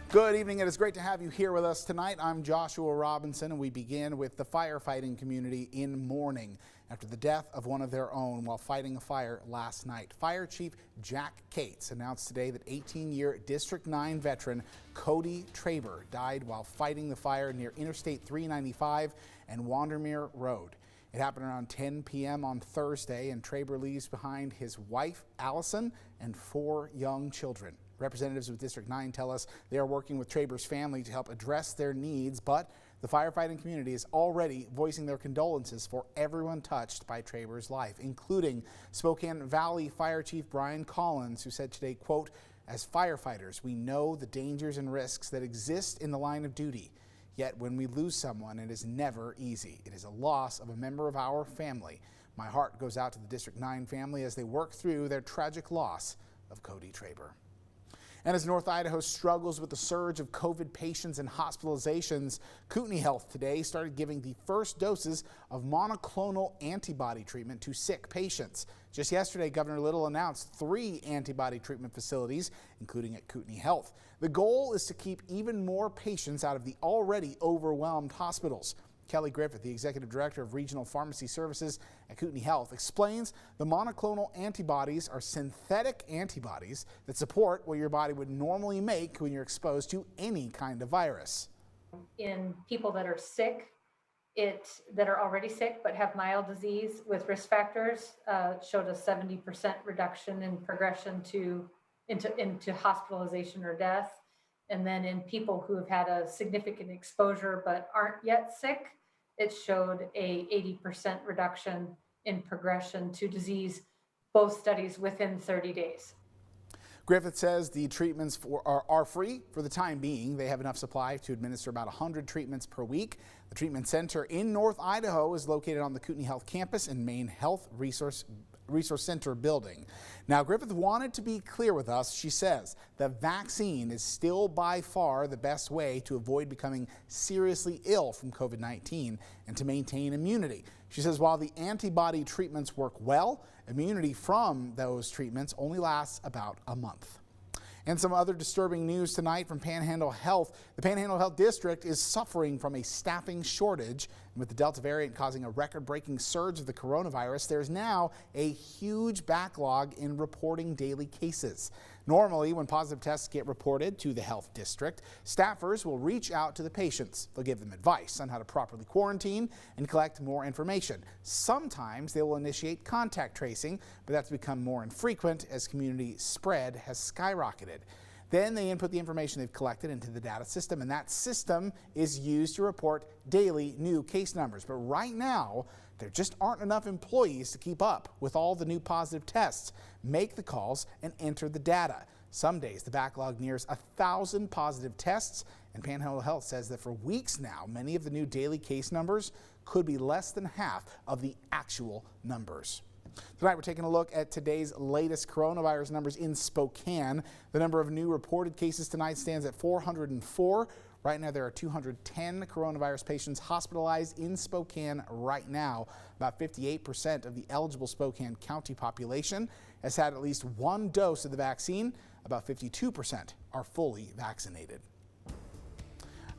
Good evening. It is great to have you here with us tonight. I'm Joshua Robinson, and we begin with the firefighting community in mourning after the death of one of their own while fighting a fire last night. Fire Chief Jack Cates announced today that 18-year District 9 veteran Cody Traber died while fighting the fire near Interstate 395 and Wandermere Road. It happened around 10 p.m. on Thursday, and Traber leaves behind his wife, Allison, and 4 young children. Representatives with District 9 tell us they are working with Traber's family to help address their needs, but the firefighting community is already voicing their condolences for everyone touched by Traber's life, including Spokane Valley Fire Chief Brian Collins, who said today, quote, "As firefighters, we know the dangers and risks that exist in the line of duty. Yet when we lose someone, it is never easy. It is a loss of a member of our family. My heart goes out to the District 9 family as they work through their tragic loss of Cody Traber." And as North Idaho struggles with the surge of COVID patients and hospitalizations, Kootenai Health today started giving the first doses of monoclonal antibody treatment to sick patients. Just yesterday, Governor Little announced 3 antibody treatment facilities, including at Kootenai Health. The goal is to keep even more patients out of the already overwhelmed hospitals. Kelly Griffith, the Executive Director of Regional Pharmacy Services at Kootenai Health, explains the monoclonal antibodies are synthetic antibodies that support what your body would normally make when you're exposed to any kind of virus. In people that are sick, that are already sick but have mild disease with risk factors, showed a 70% reduction in progression into hospitalization or death. And then in people who have had a significant exposure but aren't yet sick, it showed a 80% reduction in progression to disease, both studies within 30 days. Griffith says the treatments are free for the time being. They have enough supply to administer about 100 treatments per week. The treatment center in North Idaho is located on the Kootenai Health campus in Main Health Resource Center building. Now, Griffith wanted to be clear with us. She says the vaccine is still by far the best way to avoid becoming seriously ill from COVID-19 and to maintain immunity. She says while the antibody treatments work well, immunity from those treatments only lasts about a month. And some other disturbing news tonight from Panhandle Health. The Panhandle Health District is suffering from a staffing shortage. And with the Delta variant causing a record-breaking surge of the coronavirus, there's now a huge backlog in reporting daily cases. Normally, when positive tests get reported to the health district, staffers will reach out to the patients. They'll give them advice on how to properly quarantine and collect more information. Sometimes they will initiate contact tracing, but that's become more infrequent as community spread has skyrocketed. Then they input the information they've collected into the data system, and that system is used to report daily new case numbers. But right now, there just aren't enough employees to keep up with all the new positive tests, make the calls, and enter the data. Some days the backlog nears 1,000 positive tests, and Panhandle Health says that for weeks now, many of the new daily case numbers could be less than half of the actual numbers. Tonight we're taking a look at today's latest coronavirus numbers in Spokane. The number of new reported cases tonight stands at 404. Right now there are 210 coronavirus patients hospitalized in Spokane right now. About 58% of the eligible Spokane County population has had at least 1 dose of the vaccine. About 52% are fully vaccinated.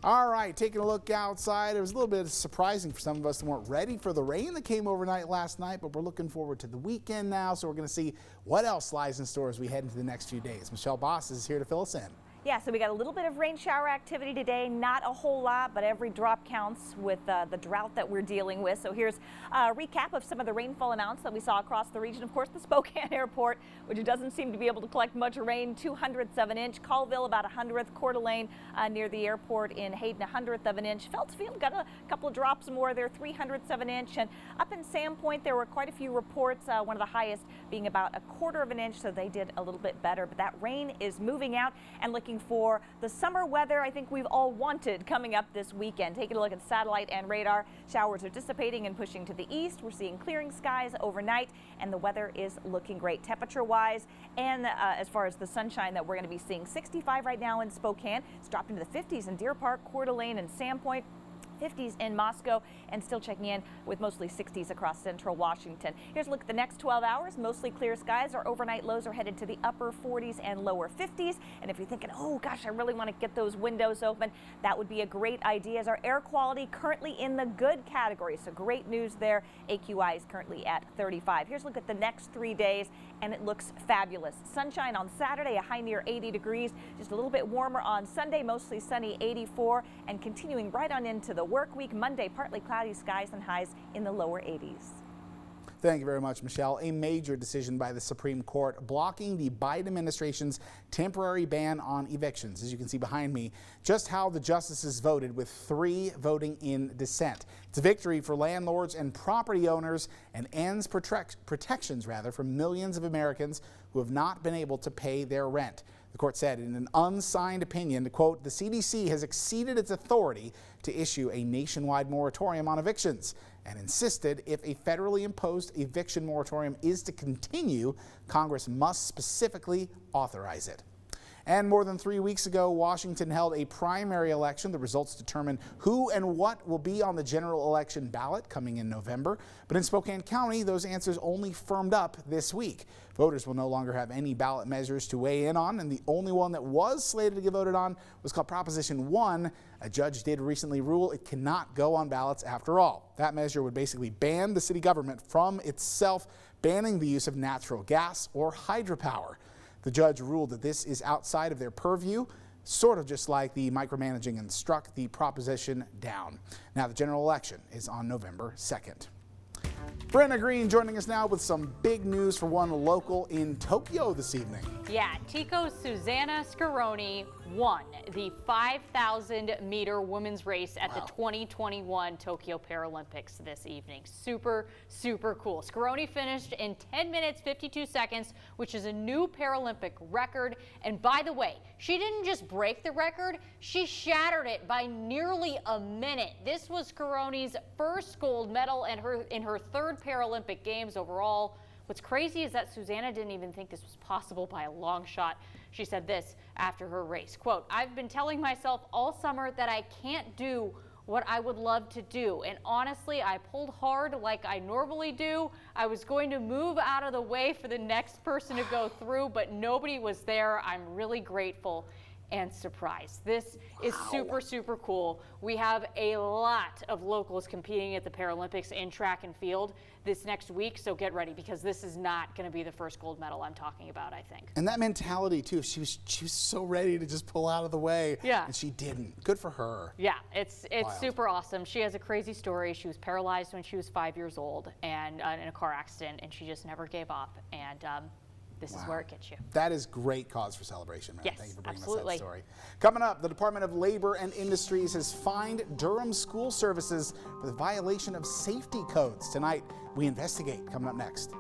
All right, taking a look outside. It was a little bit surprising for some of us that weren't ready for the rain that came overnight last night, but we're looking forward to the weekend now, so we're going to see what else lies in store as we head into the next few days. Michelle Boss is here to fill us in. Yeah, so we got a little bit of rain shower activity today, not a whole lot, but every drop counts with the drought that we're dealing with. So here's a recap of some of the rainfall amounts that we saw across the region. Of course, the Spokane Airport, which doesn't seem to be able to collect much rain, 200ths of an inch. Colville, about 100th. Coeur d'Alene near the airport in Hayden, 100th of an inch. Feltsfield got a couple of drops more there, 300ths of an inch. And up in Sandpoint, there were quite a few reports, one of the highest being about 1/4 of an inch, so they did a little bit better. But that rain is moving out and looking for the summer weather I think we've all wanted coming up this weekend. Taking a look at satellite and radar, showers are dissipating and pushing to the east. We're seeing clearing skies overnight, and the weather is looking great temperature-wise. And as far as the sunshine that we're going to be seeing, 65 right now in Spokane. It's dropped into the 50s in Deer Park, Coeur d'Alene, and Sandpoint. 50s in Moscow, and still checking in with mostly 60s across central Washington. Here's a look at the next 12 hours. Mostly clear skies. Our overnight lows are headed to the upper 40s and lower 50s. And if you're thinking, oh gosh, I really want to get those windows open, that would be a great idea, as our air quality currently in the good category. So great news there. AQI is currently at 35. Here's a look at the next 3 days, and it looks fabulous. Sunshine on Saturday, a high near 80 degrees. Just a little bit warmer on Sunday, mostly sunny, 84, and continuing right on into the work week. Monday, partly cloudy skies and highs in the lower 80s. Thank you very much, Michelle. A major decision by the Supreme Court blocking the Biden administration's temporary ban on evictions. As you can see behind me, just how the justices voted, with 3 voting in dissent. It's a victory for landlords and property owners, and ends protections for millions of Americans who have not been able to pay their rent. The court said in an unsigned opinion, quote, the CDC has exceeded its authority to issue a nationwide moratorium on evictions, and insisted if a federally imposed eviction moratorium is to continue, Congress must specifically authorize it. And more than 3 weeks ago, Washington held a primary election. The results determine who and what will be on the general election ballot coming in November. But in Spokane County, those answers only firmed up this week. Voters will no longer have any ballot measures to weigh in on, and the only one that was slated to get voted on was called Proposition 1. A judge did recently rule it cannot go on ballots after all. That measure would basically ban the city government from itself banning the use of natural gas or hydropower. The judge ruled that this is outside of their purview, sort of just like the micromanaging, and struck the proposition down. Now the general election is on November 2nd. Brenna Green joining us now with some big news for one local in Tokyo this evening. Yeah, Tico's Susanna Scaroni won the 5,000-meter women's race at the 2021 Tokyo Paralympics this evening. Super, super cool. Scaroni finished in 10 minutes, 52 seconds, which is a new Paralympic record. And by the way, she didn't just break the record, she shattered it by nearly a minute. This was Scaroni's first gold medal and in her third Paralympic Games overall. What's crazy is that Susanna didn't even think this was possible by a long shot. She said this after her race, quote, I've been telling myself all summer that I can't do what I would love to do. And honestly, I pulled hard like I normally do. I was going to move out of the way for the next person to go through, but nobody was there. I'm really grateful and surprised. This is super, super cool. We have a lot of locals competing at the Paralympics in track and field this next week, so get ready, because this is not going to be the first gold medal I'm talking about, I think. And that mentality too, she was so ready to just pull out of the way, and she didn't. Good for her. Yeah, it's super awesome. She has a crazy story. She was paralyzed when she was 5 years old and in a car accident, and she just never gave up, and this is where it gets you. That is great cause for celebration, man. Yes, Thank you for bringing us absolutely. that story. Coming up, the Department of Labor and Industries has fined Durham School Services for the violation of safety codes. Tonight, we investigate. Coming up next.